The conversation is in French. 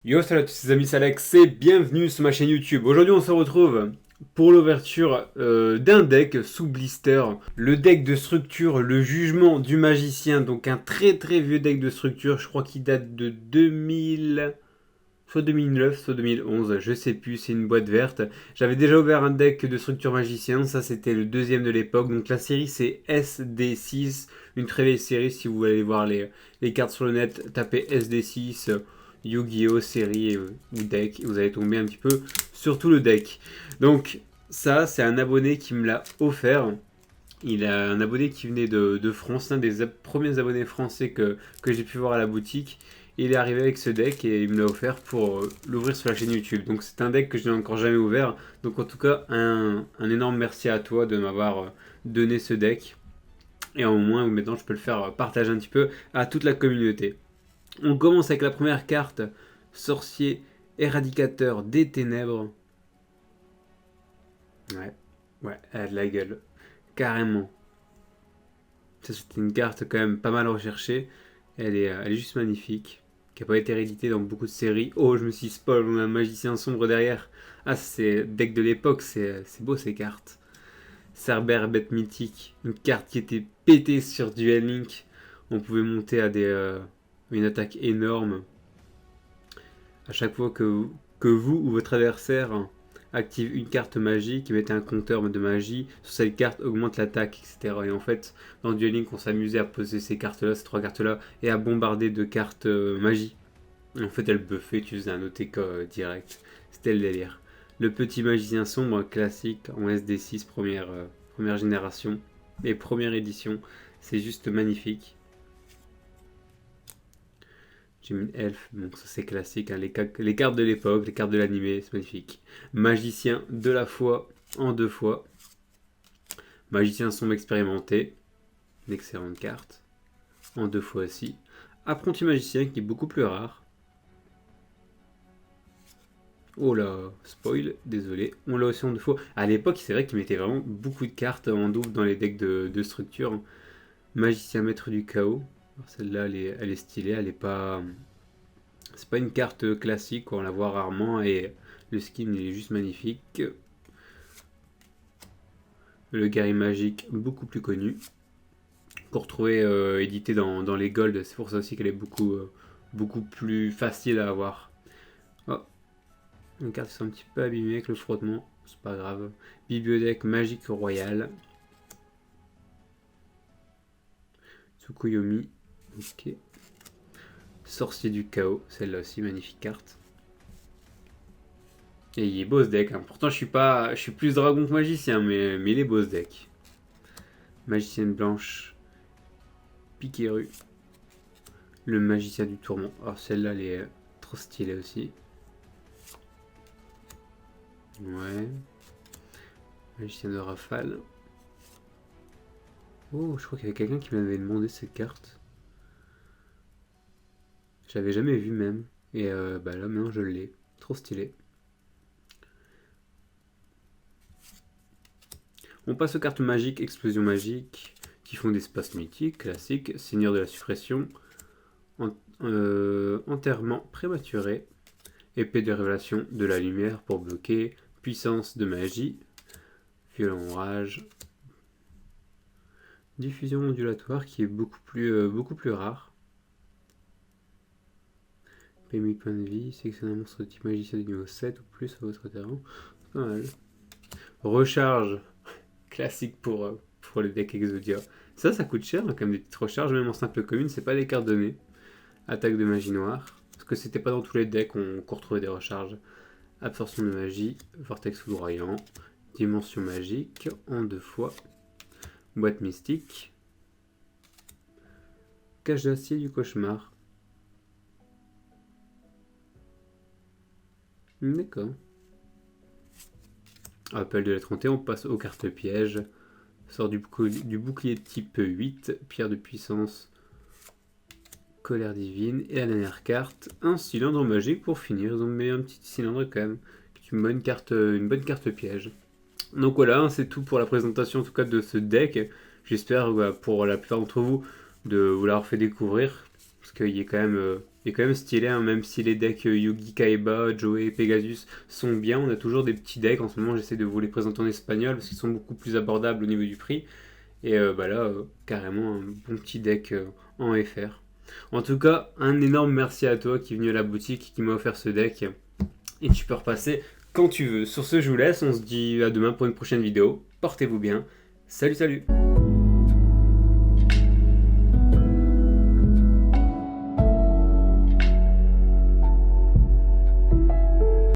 Yo, salut à tous les amis, c'est Alex et bienvenue sur ma chaîne YouTube. Aujourd'hui, on se retrouve pour l'ouverture d'un deck sous blister. Le deck de structure, le jugement du magicien. Donc un très très vieux deck de structure. Je crois qu'il date de 2000... Soit 2009, soit 2011, je sais plus, c'est une boîte verte. J'avais déjà ouvert un deck de structure magicien, ça c'était le deuxième de l'époque. Donc la série c'est SD6, une très vieille série. Si vous voulez aller voir les cartes sur le net, tapez SD6, Yu-Gi-Oh! Série ou deck, et vous allez tomber un petit peu sur tout le deck. Donc ça c'est un abonné qui me l'a offert. Il a un abonné qui venait de France, l'un des premiers abonnés français que j'ai pu voir à la boutique. Il est arrivé avec ce deck et il me l'a offert pour l'ouvrir sur la chaîne YouTube. Donc c'est un deck que je n'ai encore jamais ouvert. Donc en tout cas, un énorme merci à toi de m'avoir donné ce deck. Et au moins, maintenant, je peux le faire partager un petit peu à toute la communauté. On commence avec la première carte, Sorcier Éradicateur des Ténèbres. Ouais, ouais, elle a de la gueule. Carrément. Ça, c'était une carte quand même pas mal recherchée. Elle est juste magnifique. Qui n'a pas été rééditée dans beaucoup de séries. Oh, je me suis spoil, on a un magicien sombre derrière. Ah, c'est deck de l'époque, c'est beau ces cartes. Cerber, bête mythique. Une carte qui était pétée sur Duel Link. On pouvait monter à une attaque énorme. À chaque fois que vous ou votre adversaire active une carte magique, mettez un compteur de magie, sur cette carte augmente l'attaque, etc. Et en fait, dans Duel Link, on s'amusait à poser ces cartes-là, ces trois cartes-là, et à bombarder de cartes magie. Et en fait, elles buffaient, tu faisais un OTK direct. C'était le délire. Le petit magicien sombre classique en SD6 première génération et première édition. C'est juste magnifique. J'ai mis Elf, donc ça c'est classique, hein. Les cartes de l'époque, les cartes de l'animé, c'est magnifique. Magicien de la foi en deux fois. Magicien sombre expérimenté, une excellente carte, en deux fois aussi. Apprenti magicien qui est beaucoup plus rare. Oh là, spoil, désolé. On l'a aussi en deux fois. À l'époque, c'est vrai qu'il mettait vraiment beaucoup de cartes en double dans les decks de structure. Magicien maître du chaos. Celle-là, elle est stylée, elle est pas. C'est pas une carte classique, on la voit rarement et le skin il est juste magnifique. Le guerrier magique, beaucoup plus connu. Pour trouver édité dans les gold, c'est pour ça aussi qu'elle est beaucoup plus facile à avoir. Oh, les cartes sont un petit peu abîmées avec le frottement, c'est pas grave. Bibliothèque magique royale. Tsukuyomi, ok. Sorcier du chaos, celle-là aussi, magnifique carte. Et il est beau ce deck, hein. Pourtant je suis plus dragon que magicien, mais il est beau ce deck. Magicienne blanche, Piqueru. Le magicien du tourment. Oh, celle-là, elle est trop stylée aussi. Ouais. Magicien de rafale. Oh, je crois qu'il y avait quelqu'un qui m'avait demandé cette carte. Je l'avais jamais vue même. Et bah là, maintenant, je l'ai. Trop stylé. On passe aux cartes magiques, explosion magique, qui font des espaces mythiques, classiques, seigneur de la suppression, enterrement prématuré, épée de révélation de la lumière pour bloquer, puissance de magie, violent rage, diffusion ondulatoire qui est beaucoup plus rare. Paye 1000 points de vie, sélectionnez un monstre de type magicien de niveau 7 ou plus à votre terrain. C'est pas mal. Recharge, classique pour les decks Exodia. Ça coûte cher, hein, comme des petites recharges, même en simple commune, c'est pas des cartes données. Attaque de magie noire, parce que c'était pas dans tous les decks qu'on retrouvait des recharges. Absorption de magie, vortex foudroyant, dimension magique, en deux fois. Boîte mystique, cage d'acier du cauchemar. D'accord. Appel de la 31, on passe aux cartes pièges. Sort du bouclier type 8, pierre de puissance, colère divine. Et la dernière carte, un cylindre magique pour finir. Ils ont mis un petit cylindre quand même. Une bonne carte piège. Donc voilà, c'est tout pour la présentation en tout cas de ce deck. J'espère pour la plupart d'entre vous de vous l'avoir fait découvrir. Parce qu'il est quand même est quand même stylé, hein, même si les decks Yugi, Kaiba, Joey, Pegasus sont bien, on a toujours des petits decks. En ce moment, j'essaie de vous les présenter en espagnol parce qu'ils sont beaucoup plus abordables au niveau du prix. Et bah là, carrément un bon petit deck en FR. En tout cas, un énorme merci à toi qui est venu à la boutique, qui m'a offert ce deck. Et tu peux repasser quand tu veux. Sur ce, je vous laisse. On se dit à demain pour une prochaine vidéo. Portez-vous bien. Salut, salut!